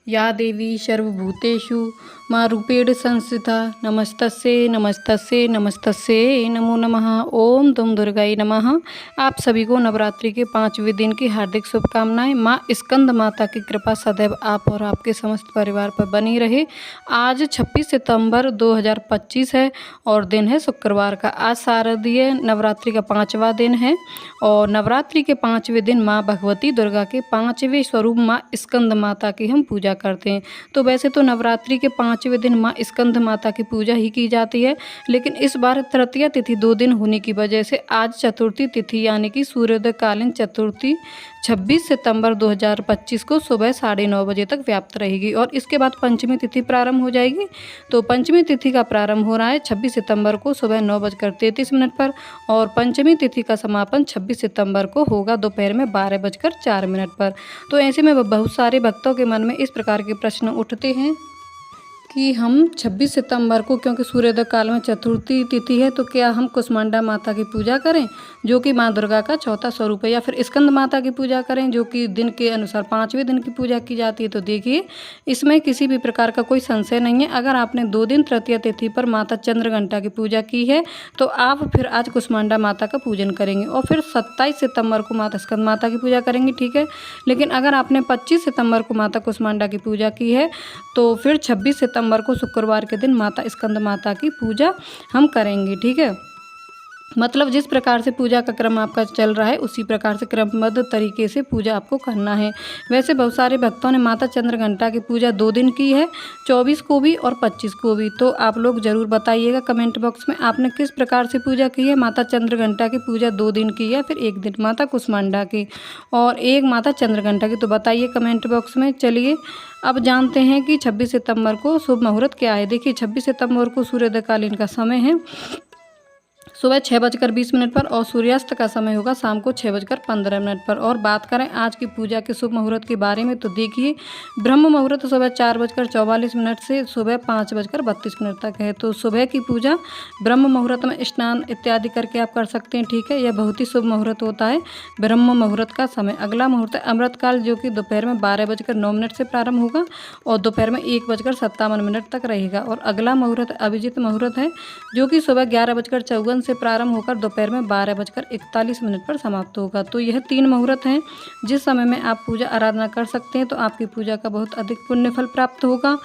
या देवी सर्वभूतेषु माँ रूपेण संस्थिता नमस्तस्यै नमस्तस्यै नमस्तस्यै नमो नमः। ओम दुम दुर्गाई नमः। आप सभी को नवरात्रि के 5वें दिन की हार्दिक शुभकामनाएं। माँ स्कंद माता की कृपा सदैव आप और आपके समस्त परिवार पर बनी रहे। आज 26 सितंबर 2025 है और दिन है शुक्रवार का। आज शारदीय नवरात्रि का 5वां दिन है और नवरात्रि के 5वें दिन माँ भगवती दुर्गा के 5वें स्वरूप माँ स्कंद माता की हम पूजा करते हैं। तो वैसे तो नवरात्रि के 5वें दिन माँ स्कंद माता की पूजा ही की जाती है, लेकिन इस बार तृतीया तिथि 2 दिन होने की वजह से आज चतुर्थी तिथि यानी कि सूर्योदयकालीन चतुर्थी 26 सितंबर 2025 को सुबह 9:30 बजे तक व्याप्त रहेगी और इसके बाद पंचमी तिथि प्रारंभ हो जाएगी। तो पंचमी तिथि का प्रारंभ हो रहा है 26 सितंबर को सुबह 9:33 पर और पंचमी तिथि का समापन 26 सितंबर को होगा दोपहर में 12:04 पर। तो ऐसे में बहुत सारे भक्तों के मन में इस प्रकार के प्रश्न उठते हैं कि हम 26 सितंबर को, क्योंकि सूर्योदय काल में चतुर्थी तिथि है, तो क्या हम कुष्मांडा माता की पूजा करें जो कि माँ दुर्गा का चौथा स्वरूप है, या फिर स्कंद माता की पूजा करें जो कि दिन के अनुसार 5वें दिन की पूजा की जाती है। तो देखिए, इसमें किसी भी प्रकार का कोई संशय नहीं है। अगर आपने 2 दिन तृतीया तिथि पर माता चंद्रघंटा की पूजा की है तो आप फिर आज कुष्मांडा माता का पूजन करेंगे और फिर 27 सितंबर को माता स्कंद माता की पूजा करेंगे, ठीक है। लेकिन अगर आपने 25 सितंबर को माता कुष्मांडा की पूजा की है तो फिर 26 सितंबर को शुक्रवार के दिन माता स्कंद माता की पूजा हम करेंगे, ठीक है। मतलब जिस प्रकार से पूजा का क्रम आपका चल रहा है उसी प्रकार से क्रमबद्ध तरीके से पूजा आपको करना है। वैसे बहुत सारे भक्तों ने माता चंद्रघंटा की पूजा 2 दिन की है, 24 को भी और 25 को भी। तो आप लोग ज़रूर बताइएगा कमेंट बॉक्स में आपने किस प्रकार से पूजा की है। माता चंद्रघंटा की पूजा 2 दिन की है, फिर 1 दिन माता कुष्मांडा की और 1 माता चंद्रघंटा की। तो बताइए कमेंट बॉक्स में। चलिए अब जानते हैं कि 26 सितंबर को शुभ मुहूर्त क्या है। देखिए 26 सितंबर को सूर्योदयकालीन का समय है सुबह 6:20 पर और सूर्यास्त का समय होगा शाम को 6:15 पर। और बात करें आज की पूजा के शुभ मुहूर्त के बारे में तो देखिए, ब्रह्म मुहूर्त सुबह 4:44 से सुबह 5:32 तक है। तो सुबह की पूजा ब्रह्म मुहूर्त में स्नान इत्यादि करके आप कर सकते हैं, ठीक है। यह बहुत ही शुभ मुहूर्त होता है ब्रह्म मुहूर्त का समय। अगला मुहूर्त है अमृतकाल, जो कि दोपहर में 12:09 से प्रारंभ होगा और दोपहर में 1:57 तक रहेगा। और अगला मुहूर्त अभिजीत मुहूर्त है, जो कि सुबह 11:54 से प्रारंभ होकर दोपहर में 12:41 पर समाप्त होगा। तो यह 3 मुहूर्त हैं जिस समय में आप पूजा आराधना कर सकते हैं, तो आपकी पूजा का बहुत अधिक पुण्य फल प्राप्त होगा।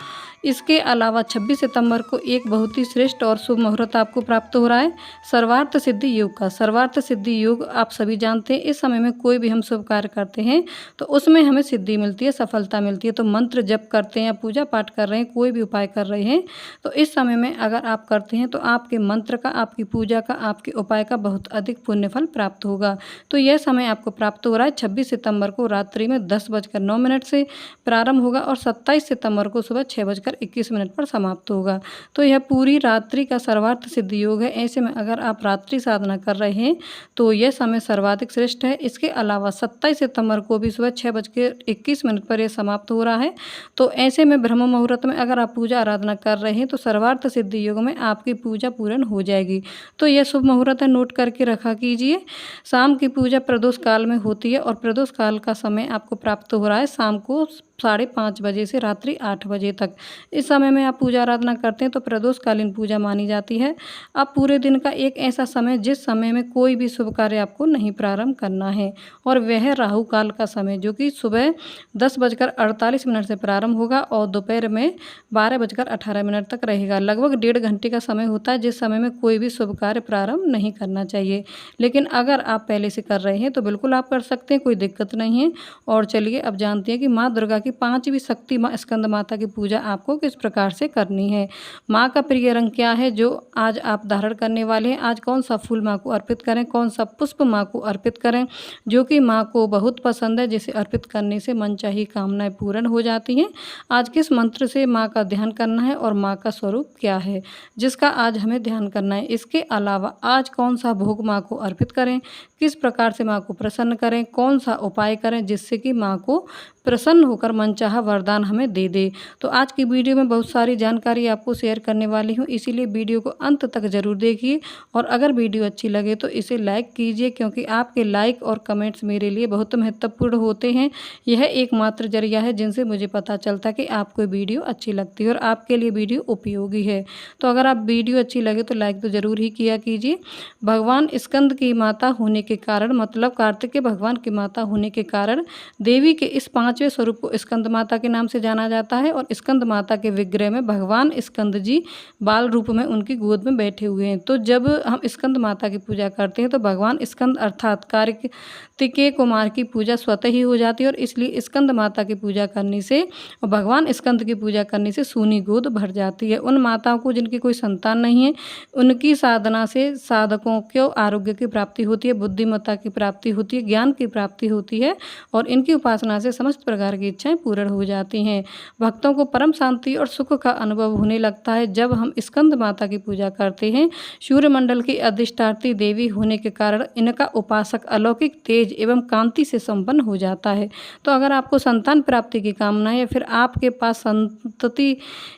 इसके अलावा 26 सितंबर को एक बहुत ही श्रेष्ठ और शुभ मुहूर्त आपको प्राप्त हो रहा है सर्वार्थ सिद्धि योग का। सर्वार्थ सिद्धि योग आप सभी जानते हैं, इस समय में कोई भी हम शुभ कार्य करते हैं तो उसमें हमें सिद्धि मिलती है, सफलता मिलती है। तो मंत्र जप करते हैं या पूजा पाठ कर रहे हैं, कोई भी उपाय कर रहे हैं, तो इस समय में अगर आप करते हैं तो आपके मंत्र का, आपकी पूजा का, आपके उपाय का बहुत अधिक पुण्य फल प्राप्त होगा। तो यह समय आपको प्राप्त हो रहा है 26 सितंबर को रात्रि में 10:09 से प्रारंभ होगा और 27 सितंबर को सुबह 6:21 पर समाप्त होगा। तो यह पूरी रात्रि का सर्वार्थ सिद्धि योग है। ऐसे में अगर आप रात्रि साधना कर रहे हैं तो यह समय सर्वाधिक श्रेष्ठ है। इसके अलावा 27 सितंबर को भी सुबह 6:21 पर यह समाप्त हो रहा है। तो ऐसे में ब्रह्म मुहूर्त में अगर आप पूजा आराधना कर रहे हैं तो सर्वार्थ सिद्धि योग में आपकी पूजा पूर्ण हो जाएगी। तो यह शुभ मुहूर्त है, नोट करके रखा कीजिए। शाम की पूजा प्रदोष काल में होती है और प्रदोष काल का समय आपको प्राप्त हो रहा है शाम को 5:30 बजे से रात्रि 8 बजे तक। इस समय में आप पूजा आराधना करते हैं तो प्रदोषकालीन पूजा मानी जाती है। अब पूरे दिन का एक ऐसा समय जिस समय में कोई भी शुभ कार्य आपको नहीं प्रारंभ करना है और वह राहु काल का समय, जो कि सुबह 10:48 से प्रारंभ होगा और दोपहर में 12:18 तक रहेगा। लगभग 1.5 घंटे का समय होता है जिस समय में कोई भी शुभ कार्य प्रारंभ नहीं करना चाहिए। लेकिन अगर आप पहले से कर रहे हैं तो बिल्कुल आप कर सकते हैं, कोई दिक्कत नहीं है। और चलिए अब जानते हैं कि माँ दुर्गा की 5वीं शक्ति माँ स्कंद माता की पूजा आपको किस प्रकार से करनी है। माँ का प्रिय रंग क्या है जो आज आप धारण करने वाले हैं। आज कौन सा फूल माँ को अर्पित करें, कौन सा पुष्प माँ को अर्पित करें जो कि माँ को बहुत पसंद है, जिसे अर्पित करने से मनचाही कामनाएं पूर्ण हो जाती हैं। आज किस मंत्र से माँ का ध्यान करना है और माँ का स्वरूप क्या है जिसका आज हमें ध्यान करना है। इसके अलावा आज कौन सा भोग माँ को अर्पित करें, किस प्रकार से माँ को प्रसन्न करें, कौन सा उपाय करें जिससे कि माँ को प्रसन्न होकर मनचाहा वरदान हमें दे दे। तो आज की वीडियो में बहुत सारी जानकारी आपको शेयर करने वाली हूँ, इसीलिए वीडियो को अंत तक ज़रूर देखिए। और अगर वीडियो अच्छी लगे तो इसे लाइक कीजिए, क्योंकि आपके लाइक और कमेंट्स मेरे लिए बहुत महत्वपूर्ण होते हैं। यह एकमात्र जरिया है जिनसे मुझे पता चलता है कि आपको वीडियो अच्छी लगती है और आपके लिए वीडियो उपयोगी है। तो अगर आप वीडियो अच्छी लगे तो लाइक तो ज़रूर ही किया कीजिए। भगवान स्कंद की माता होने के कारण, मतलब कार्तिकेय भगवान की माता होने के कारण देवी के इस 5वें स्वरूप को स्कंद माता के नाम से जाना जाता है। और स्कंद माता के विग्रह में भगवान स्कंद जी बाल रूप में उनकी गोद में बैठे हुए हैं। तो जब हम स्कंद माता की पूजा करते हैं तो भगवान स्कंद अर्थात कार्तिकेय कुमार की पूजा स्वतः ही हो जाती है। और इसलिए स्कंद माता की पूजा करने से और भगवान स्कंद की पूजा करने से सूनी गोद भर जाती है। उन माताओं को जिनकी कोई संतान नहीं है, उनकी साधना से साधकों को आरोग्य की प्राप्ति होती है, बुद्धिमत्ता की प्राप्ति होती है, ज्ञान की प्राप्ति होती है और इनकी उपासना से समस्त प्रकार की इच्छाएं पूर्ण हो जाती हैं। भक्तों को परम शांति और सुख का अनुभव होने लगता है जब हम स्कंद माता की पूजा करते हैं। सूर्यमंडल की अधिष्ठात्री देवी होने के कारण इनका उपासक अलौकिक तेज एवं कांति से संपन्न हो जाता है। तो अगर आपको संतान प्राप्ति की कामना है या फिर आपके पास संतति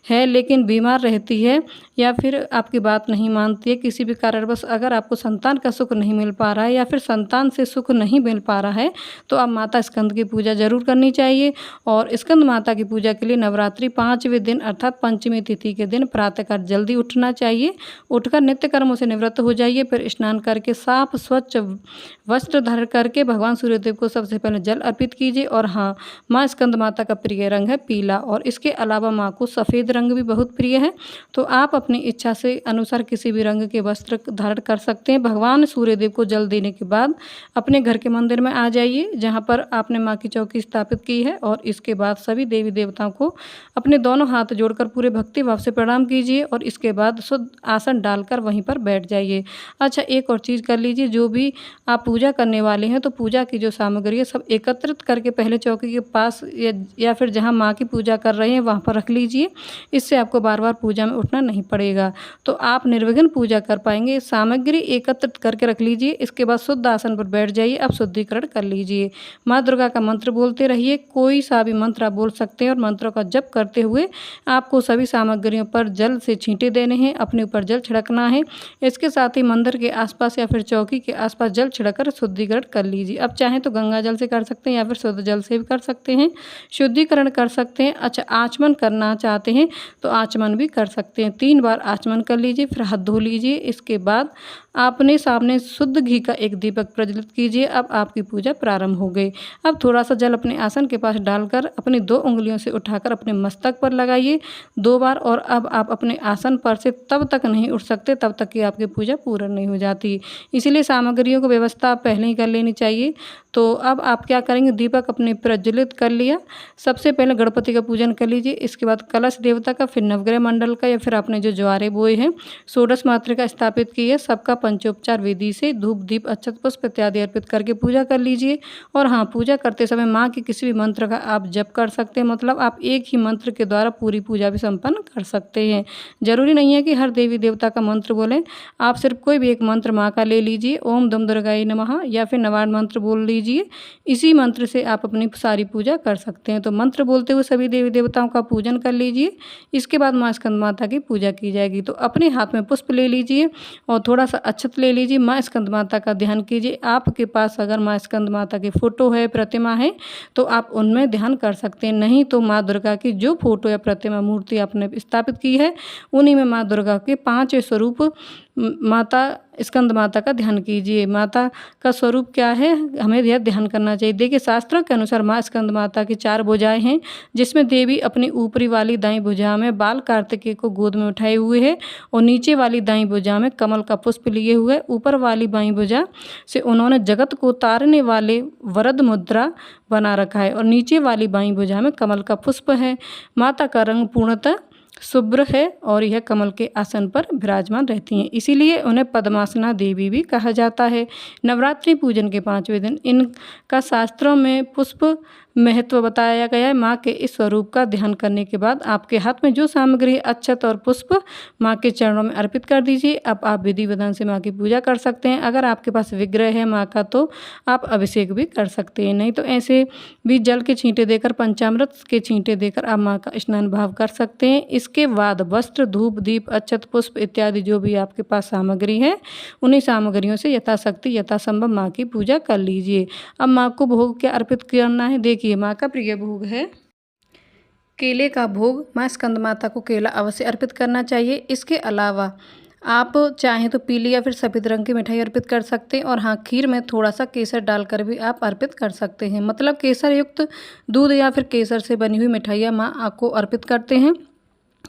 है लेकिन बीमार रहती है या फिर आपकी बात नहीं मानती है, किसी भी कारणवश अगर आपको संतान का सुख नहीं मिल पा रहा है या फिर संतान से सुख नहीं मिल पा रहा है, तो आप माता स्कंद की पूजा जरूर करनी चाहिए। और स्कंद माता की पूजा के लिए नवरात्रि 5वें दिन अर्थात पंचमी तिथि के दिन प्रातःकाल जल्दी उठना चाहिए। उठकर नित्य कर्मों से निवृत्त हो जाइए, फिर स्नान करके साफ स्वच्छ वस्त्र धारण करके भगवान सूर्यदेव को सबसे पहले जल अर्पित कीजिए। और हाँ, माँ स्कंद माता का प्रिय रंग है पीला और इसके अलावा माँ को सफ़ेद रंग भी बहुत प्रिय है। तो आप अपनी इच्छा से अनुसार किसी भी रंग के वस्त्र धारण कर सकते हैं। भगवान सूर्यदेव को जल देने के बाद अपने घर के मंदिर में आ जाइए जहाँ पर आपने माँ की चौकी स्थापित की है। और इसके बाद सभी देवी देवताओं को अपने दोनों हाथ जोड़कर पूरे भक्ति भाव से प्रणाम कीजिए और इसके बाद शुद्ध आसन डालकर वहीं पर बैठ जाइए। अच्छा, एक और चीज़ कर लीजिए, जो भी आप पूजा करने वाले हैं तो पूजा की जो सामग्री है सब एकत्रित करके पहले चौकी के पास या फिर जहाँ माँ की पूजा कर रहे हैं वहाँ पर रख लीजिए। इससे आपको बार बार पूजा में उठना नहीं पड़ेगा, तो आप निर्विघ्न पूजा कर पाएंगे। सामग्री एकत्रित करके रख लीजिए, इसके बाद शुद्ध आसन पर बैठ जाइए। अब शुद्धिकरण कर लीजिए, माँ दुर्गा का मंत्र बोलते रहिए, कोई सा भी मंत्र आप बोल सकते हैं और मंत्रों का जप करते हुए आपको सभी सामग्रियों पर जल से छींटे देने हैं, अपने ऊपर जल छिड़कना है। इसके साथ ही मंदिर के आसपास या फिर चौकी के आसपास जल छिड़कर शुद्धिकरण कर लीजिए। अब चाहें तो गंगा जल से कर सकते हैं या फिर शुद्ध जल से भी कर सकते हैं, शुद्धिकरण कर सकते हैं। अच्छा, आचमन करना चाहते हैं तो आचमन भी कर सकते हैं। 3 बार आचमन कर लीजिए, फिर हाथ धो लीजिए। इसके बाद आपने सामने शुद्ध घी का एक दीपक प्रज्वलित कीजिए। अब आपकी पूजा प्रारंभ हो गई। अब थोड़ा सा जल अपने आसन के पास डालकर अपनी 2 उंगलियों से उठाकर अपने मस्तक पर लगाइए 2 बार। और अब आप अपने आसन पर से तब तक नहीं उठ सकते तब तक कि आपकी पूजा पूर्ण नहीं हो जाती, इसलिए सामग्रियों की व्यवस्था आप पहले ही कर लेनी चाहिए। तो अब आप क्या करेंगे, दीपक अपने प्रज्वलित कर लिया, सबसे पहले गणपति का पूजन कर लीजिए। इसके बाद कलश देवता का, फिर नवग्रह मंडल का या फिर आपने जो ज्वारे बोए हैं षोडश मातृका स्थापित की है, सबका पंचोपचार विधि से धूप दीप अक्षत पुष्प इत्यादि अर्पित करके पूजा कर लीजिए। और हाँ, पूजा करते समय माँ के किसी भी मंत्र का आप जप कर सकते हैं, मतलब आप एक ही मंत्र के द्वारा पूरी पूजा भी संपन्न कर सकते हैं। जरूरी नहीं है कि हर देवी देवता का मंत्र बोलें, आप सिर्फ कोई भी एक मंत्र माँ का ले लीजिए, ओम दुम दुर्गाय नमः या फिर नवार्ण मंत्र बोल लीजिए। इसी मंत्र से आप अपनी सारी पूजा कर सकते हैं। तो मंत्र बोलते हुए सभी देवी देवताओं का पूजन कर लीजिए। इसके बाद माँ स्कंद माता की पूजा की जाएगी। तो अपने हाथ में पुष्प ले लीजिए और थोड़ा सा अक्षत ले लीजिए, माँ स्कंद माता का ध्यान कीजिए। आपके पास अगर माँ स्कंद माता की फोटो है, प्रतिमा है, तो आप उनमें ध्यान कर सकते हैं। नहीं तो माँ दुर्गा की जो फोटो या प्रतिमा मूर्ति आपने स्थापित की है उन्हीं में माँ दुर्गा के 5 स्वरूप माता स्कंद माता का ध्यान कीजिए। माता का स्वरूप क्या है, हमें यह ध्यान करना चाहिए। देखिए, शास्त्रों के अनुसार माँ स्कंद माता की 4 भुजाएं हैं, जिसमें देवी अपनी ऊपरी वाली दाईं भुजा में बाल कार्तिकेय को गोद में उठाए हुए है और नीचे वाली दाईं भुजा में कमल का पुष्प लिए हुए। ऊपर वाली बाईं भुजा से उन्होंने जगत को तारने वाले वरद मुद्रा बना रखा है और नीचे वाली बाईं भुजा में कमल का पुष्प है। माता का रंग पूर्णतः शुभ्र है और यह कमल के आसन पर विराजमान रहती हैं, इसीलिए उन्हें पद्मासना देवी भी कहा जाता है। नवरात्रि पूजन के 5वें दिन इनका शास्त्रों में पुष्प महत्व बताया गया है। माँ के इस स्वरूप का ध्यान करने के बाद आपके हाथ में जो सामग्री है, अक्षत और पुष्प, माँ के चरणों में अर्पित कर दीजिए। अब आप विधि विधान से माँ की पूजा कर सकते हैं। अगर आपके पास विग्रह है माँ का तो आप अभिषेक भी कर सकते हैं, नहीं तो ऐसे भी जल के छींटे देकर, पंचामृत के छींटे देकर आप माँ का स्नान भाव कर सकते हैं। इसके बाद वस्त्र, धूप, दीप, अक्षत, पुष्प इत्यादि जो भी आपके पास सामग्री है, उन्हीं सामग्रियों से यथाशक्ति यथासंभव माँ की पूजा कर लीजिए। अब माँ को भोग क्या अर्पित करना है, देखिए माँ का प्रिय भोग है केले का भोग। माँ स्कंद माता को केला अवश्य अर्पित करना चाहिए। इसके अलावा आप चाहें तो पीली या फिर सफ़ेद रंग की मिठाई अर्पित कर सकते हैं, और हाँ, खीर में थोड़ा सा केसर डालकर भी आप अर्पित कर सकते हैं। मतलब केसर युक्त दूध या फिर केसर से बनी हुई मिठाइयाँ माँ आपको अर्पित करते हैं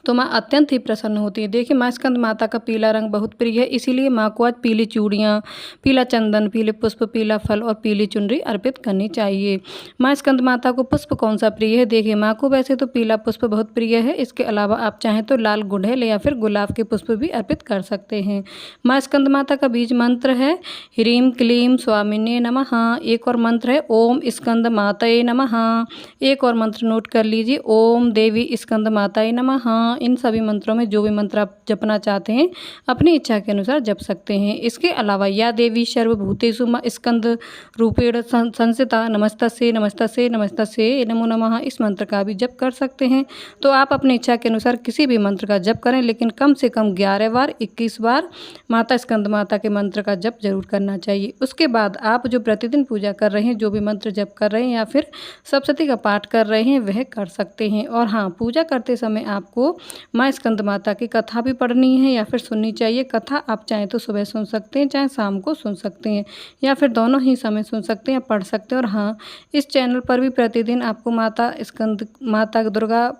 तो माँ अत्यंत ही प्रसन्न होती है। देखिए माँ स्कंद माता का पीला रंग बहुत प्रिय है, इसीलिए माँ को आज पीली चूड़ियाँ, पीला चंदन, पीले पुष्प, पीला फल और पीली चुनरी अर्पित करनी चाहिए। माँ स्कंद माता को पुष्प कौन सा प्रिय है, देखिए माँ को वैसे तो पीला पुष्प बहुत प्रिय है। इसके अलावा आप चाहें तो लाल गुड़हल या फिर गुलाब के पुष्प भी अर्पित कर सकते हैं। माँ स्कंद माता का बीज मंत्र है ह्रीं क्लीं स्वामिने नमः। एक और मंत्र है ओम स्कंद माताये नमः। एक और मंत्र नोट कर लीजिए, ओम देवी स्कंद माताये नमः। इन सभी मंत्रों में जो भी मंत्र आप जपना चाहते हैं अपनी इच्छा के अनुसार जप सकते हैं। इसके अलावा या देवी सर्वभूतेषु स्कंद रूपेण संस्थिता नमस्तस्यै नमस्तस्यै नमस्तस्यै नमो नमः, इस मंत्र का भी जप कर सकते हैं। तो आप अपनी इच्छा के अनुसार किसी भी मंत्र का जप करें, लेकिन कम से कम 11 बार 21 बार माता स्कंद माता के मंत्र का जप जरूर करना चाहिए। उसके बाद आप जो प्रतिदिन पूजा कर रहे हैं, जो भी मंत्र जप कर रहे हैं या फिर सप्तशती का पाठ कर रहे हैं, वह कर सकते हैं। और हाँ, पूजा करते समय आपको माँ स्कंद माता की कथा भी पढ़नी है या फिर सुननी चाहिए। कथा आप चाहें तो सुबह सुन सकते हैं, चाहे शाम को सुन सकते हैं, या फिर दोनों ही समय सुन सकते हैं, पढ़ सकते हैं। और हाँ, इस चैनल पर भी प्रतिदिन आपको माता स्कंद माता दुर्गा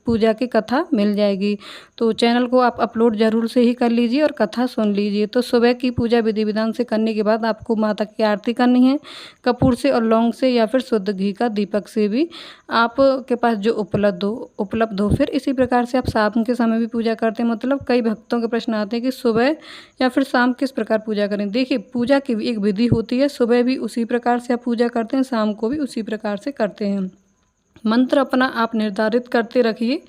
पूजा की कथा मिल जाएगी। तो चैनल को आप अपलोड जरूर से ही कर लीजिए और कथा सुन लीजिए। तो सुबह की पूजा विधि विधान से करने के बाद आपको माता की आरती करनी है कपूर से और लौंग से या फिर शुद्ध घी का दीपक से भी, आपके पास जो उपलब्ध हो। फिर इसी प्रकार से आप शाम के समय भी पूजा करते हैं। मतलब कई भक्तों के प्रश्न आते हैं कि सुबह या फिर शाम किस प्रकार पूजा करें। देखिए पूजा की भी एक विधि होती है, सुबह भी उसी प्रकार से आप पूजा करते हैं, शाम को भी उसी प्रकार से करते हैं। मंत्र अपना आप निर्धारित करते रखिए,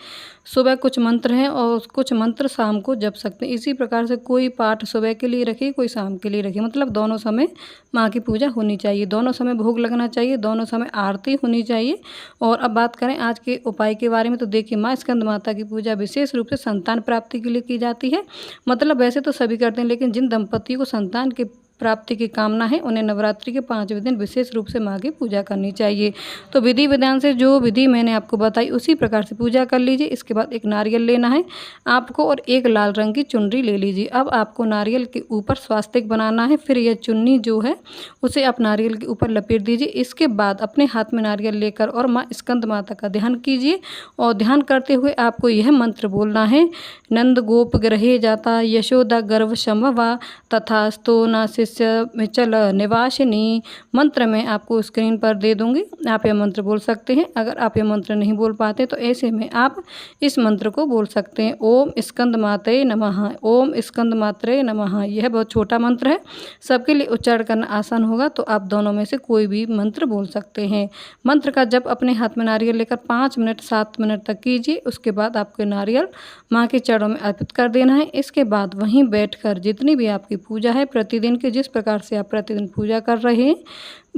सुबह कुछ मंत्र हैं और कुछ मंत्र शाम को जप सकते हैं। इसी प्रकार से कोई पाठ सुबह के लिए रखिए, कोई शाम के लिए रखिए। मतलब दोनों समय माँ की पूजा होनी चाहिए, दोनों समय भोग लगना चाहिए, दोनों समय आरती होनी चाहिए। और अब बात करें आज के उपाय के बारे में, तो देखिए माँ स्कंद माता की पूजा विशेष रूप से संतान प्राप्ति के लिए की जाती है। मतलब वैसे तो सभी करते हैं, लेकिन जिन दंपतियों को संतान के प्राप्ति की कामना है उन्हें नवरात्रि के 5वें दिन विशेष रूप से माँ की पूजा करनी चाहिए। तो विधि विधान से जो विधि मैंने आपको बताई उसी प्रकार से पूजा कर लीजिए। इसके बाद एक नारियल लेना है आपको और एक लाल रंग की चुनरी ले लीजिए। अब आपको नारियल के ऊपर स्वास्तिक बनाना है। फिर यह चुन्नी जो है उसे आप नारियल के ऊपर लपेट दीजिए। इसके बाद अपने हाथ में नारियल लेकर और माँ स्कंद माता का ध्यान कीजिए, और ध्यान करते हुए आपको यह मंत्र बोलना है, नंद गोप ग्रहे जाता यशोदा गर्भ संभवा तथास्तु न शिष्य चल निवासिनी। मंत्र मैं आपको स्क्रीन पर दे दूंगी, आप यह मंत्र बोल सकते हैं। अगर आप यह मंत्र नहीं बोल पाते तो ऐसे में आप इस मंत्र को बोल सकते हैं, ओम स्कंद मातरे नमः, ओम स्कंद मातरे नमः। यह बहुत छोटा मंत्र है, सबके लिए उच्चारण करना आसान होगा, तो आप दोनों में से कोई भी मंत्र बोल सकते हैं। मंत्र का जप अपने हाथ में नारियल लेकर 5 मिनट 7 मिनट तक कीजिए। उसके बाद आपको नारियल माँ के चरणों में अर्पित कर देना है। इसके बाद वहीं बैठकर जितनी भी आपकी पूजा है प्रतिदिन की, जिस प्रकार से आप प्रतिदिन पूजा कर रहे हैं,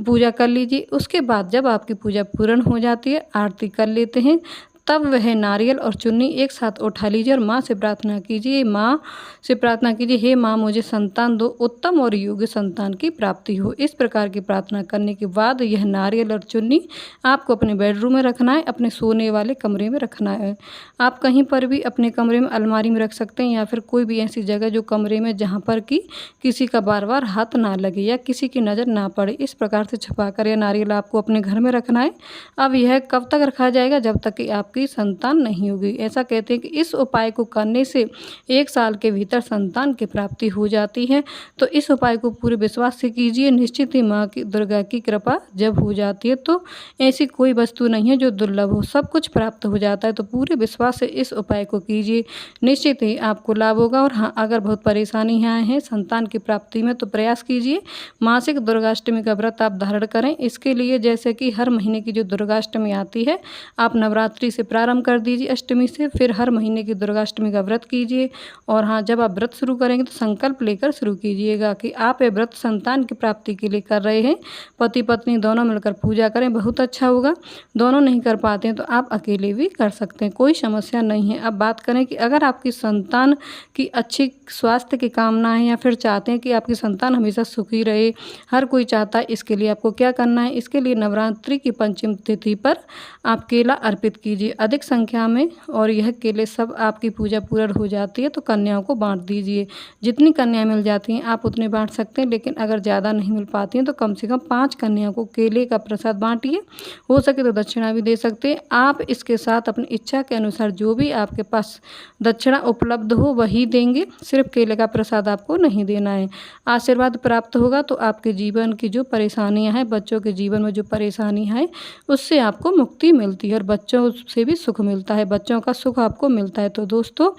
पूजा कर लीजिए। उसके बाद जब आपकी पूजा पूर्ण हो जाती है, आरती कर लेते हैं, तब वह नारियल और चुन्नी एक साथ उठा लीजिए और माँ से प्रार्थना कीजिए। माँ से प्रार्थना कीजिए, हे माँ मुझे संतान दो, उत्तम और योग्य संतान की प्राप्ति हो। इस प्रकार की प्रार्थना करने के बाद यह नारियल और चुन्नी आपको अपने बेडरूम में रखना है, अपने सोने वाले कमरे में रखना है। आप कहीं पर भी अपने कमरे में अलमारी में रख सकते हैं, या फिर कोई भी ऐसी जगह जो कमरे में जहाँ पर कि किसी का बार बार हाथ ना लगे या किसी की नज़र ना पड़े, इस प्रकार से छुपा कर यह नारियल आपको अपने घर में रखना है। अब यह कब तक रखा जाएगा, जब तक कि आपके आपकी संतान नहीं होगी। ऐसा कहते हैं कि इस उपाय को करने से 1 साल के भीतर संतान की प्राप्ति हो जाती है। तो इस उपाय को पूरे विश्वास से कीजिए, निश्चित ही माँ की दुर्गा की कृपा जब हो जाती है तो ऐसी कोई वस्तु नहीं है जो दुर्लभ हो, सब कुछ प्राप्त हो जाता है। तो पूरे विश्वास से इस उपाय को कीजिए, निश्चित ही आपको लाभ होगा। और हाँ, अगर बहुत परेशानियाँ हैं संतान की प्राप्ति में तो प्रयास कीजिए मासिक दुर्गाष्टमी का व्रत आप धारण करें। इसके लिए जैसे कि हर महीने की जो दुर्गाष्टमी आती है, आप नवरात्रि से प्रारंभ कर दीजिए, अष्टमी से, फिर हर महीने की दुर्गाष्टमी का व्रत कीजिए। और हाँ, जब आप व्रत शुरू करेंगे तो संकल्प लेकर शुरू कीजिएगा कि आप ये व्रत संतान की प्राप्ति के लिए कर रहे हैं। पति पत्नी दोनों मिलकर पूजा करें, बहुत अच्छा होगा। दोनों नहीं कर पाते हैं तो आप अकेले भी कर सकते हैं, कोई समस्या नहीं है। अब बात करें कि अगर आपकी संतान की अच्छी स्वास्थ्य की कामना है या फिर चाहते हैं कि आपकी संतान हमेशा सुखी रहे, हर कोई चाहता है, इसके लिए आपको क्या करना है। इसके लिए नवरात्रि की पंचम तिथि पर आप केला अर्पित कीजिए अधिक संख्या में, और यह केले सब आपकी पूजा पूर्ण हो जाती है तो कन्याओं को बांट दीजिए। जितनी कन्याएं मिल जाती हैं आप उतने बांट सकते हैं, लेकिन अगर ज़्यादा नहीं मिल पाती हैं तो कम से कम 5 कन्याओं को केले का प्रसाद बांटिए। हो सके तो दक्षिणा भी दे सकते हैं आप। इसके साथ अपनी इच्छा के अनुसार जो भी आपके पास दक्षिणा उपलब्ध हो वही देंगे, सिर्फ केले का प्रसाद आपको नहीं देना है। आशीर्वाद प्राप्त होगा तो आपके जीवन की जो परेशानियां हैं, बच्चों के जीवन में जो परेशानियां हैं, उससे आपको मुक्ति मिलती है और बच्चों से भी सुख मिलता है, बच्चों का सुख आपको मिलता है। तो दोस्तों,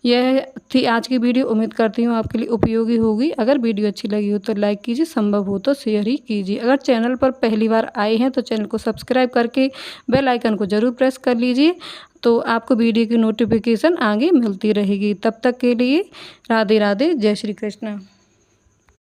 यह थी आज की वीडियो। उम्मीद करती हूँ आपके लिए उपयोगी होगी। अगर वीडियो अच्छी लगी हो तो लाइक कीजिए, संभव हो तो शेयर ही कीजिए। अगर चैनल पर पहली बार आए हैं तो चैनल को सब्सक्राइब करके बेल आइकन को ज़रूर प्रेस कर लीजिए, तो आपको वीडियो की नोटिफिकेशन आगे मिलती रहेगी। तब तक के लिए राधे राधे, जय श्री कृष्ण।